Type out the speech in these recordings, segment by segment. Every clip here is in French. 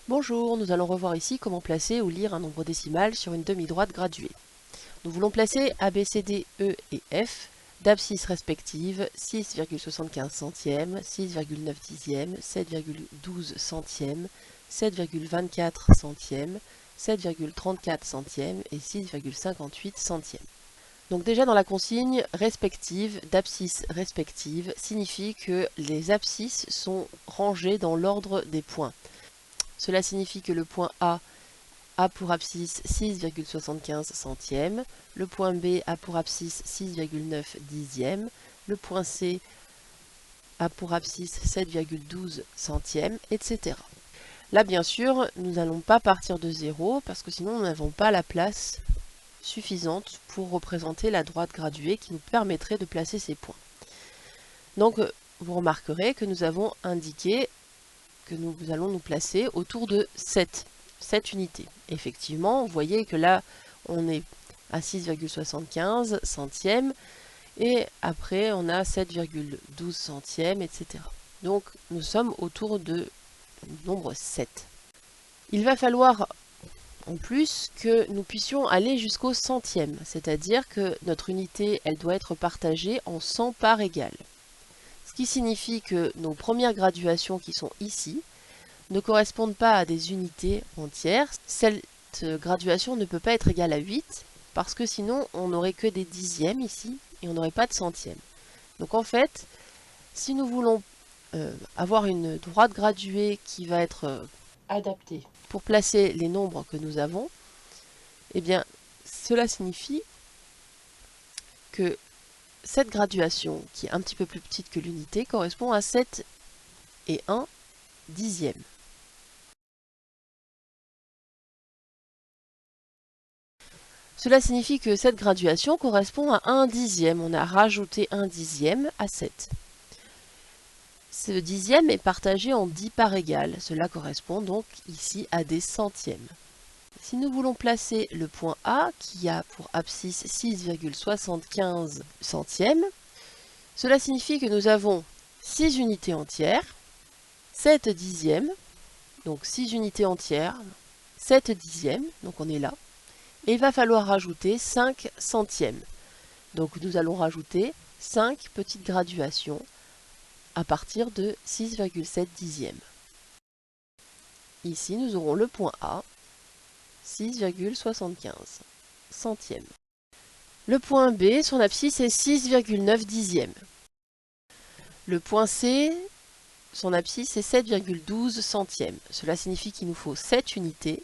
Bonjour, nous allons revoir ici comment placer ou lire un nombre décimal sur une demi-droite graduée. Nous voulons placer A, B, C, D, E et F d'abscisses respectives 6,75 centièmes, 6,9 dixièmes, 7,12 centièmes, 7,24 centièmes, 7,34 centièmes et 6,58 centièmes. Donc déjà dans la consigne respective d'abscisses respectives signifie que les abscisses sont rangées dans l'ordre des points. Cela signifie que le point A a pour abscisse 6,75 centièmes, le point B a pour abscisse 6,9 dixièmes, le point C a pour abscisse 7,12 centièmes, etc. Là, bien sûr, nous n'allons pas partir de 0 parce que sinon nous n'avons pas la place suffisante pour représenter la droite graduée qui nous permettrait de placer ces points. Donc, vous remarquerez que nous avons indiqué que nous allons nous placer autour de 7 unités. Effectivement, vous voyez que là, on est à 6,75 centièmes et après on a 7,12 centièmes, etc. Donc nous sommes autour du nombre 7. Il va falloir en plus que nous puissions aller jusqu'au centième, c'est-à-dire que notre unité, elle doit être partagée en 100 parts égales. Ce qui signifie que nos premières graduations qui sont ici ne correspondent pas à des unités entières. Cette graduation ne peut pas être égale à 8 parce que sinon on n'aurait que des dixièmes ici et on n'aurait pas de centièmes. Donc en fait, si nous voulons avoir une droite graduée qui va être adaptée pour placer les nombres que nous avons, eh bien cela signifie que cette graduation, qui est un petit peu plus petite que l'unité, correspond à 7 et 1 dixième. Cela signifie que cette graduation correspond à 1 dixième. On a rajouté 1 dixième à 7. Ce dixième est partagé en 10 parts égales. Cela correspond donc ici à des centièmes. Si nous voulons placer le point A, qui a pour abscisse 6,75 centièmes, cela signifie que nous avons 6 unités entières, 7 dixièmes, donc 6 unités entières, 7 dixièmes, donc on est là, et il va falloir rajouter 5 centièmes. Donc nous allons rajouter 5 petites graduations à partir de 6,7 dixièmes. Ici, nous aurons le point A, 6,75 centièmes. Le point B, son abscisse est 6,9 dixièmes. Le point C, son abscisse est 7,12 centièmes. Cela signifie qu'il nous faut 7 unités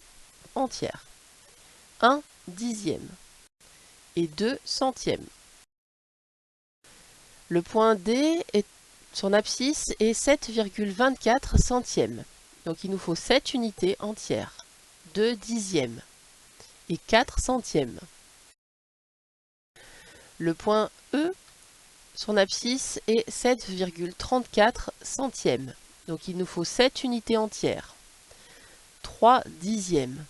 entières. 1 dixième et 2 centièmes. Le point D, son abscisse est 7,24 centièmes. Donc il nous faut 7 unités entières, 2 dixièmes et 4 centièmes. Le point E, son abscisse est 7,34 centièmes. Donc il nous faut 7 unités entières, 3 dixièmes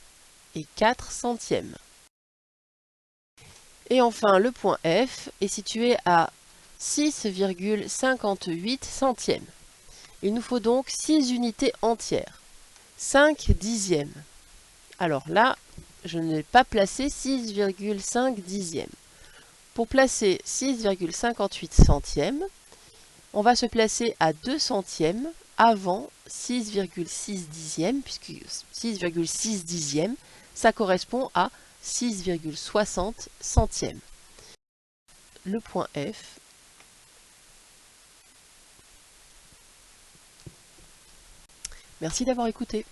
et 4 centièmes. Et enfin, le point F est situé à 6,58 centièmes. Il nous faut donc 6 unités entières, 5 dixièmes. Alors là, je n'ai pas placé 6,5 dixièmes. Pour placer 6,58 centièmes, on va se placer à 2 centièmes avant 6,6 dixièmes, puisque 6,6 dixièmes, ça correspond à 6,60 centièmes. Le point F Merci d'avoir écouté.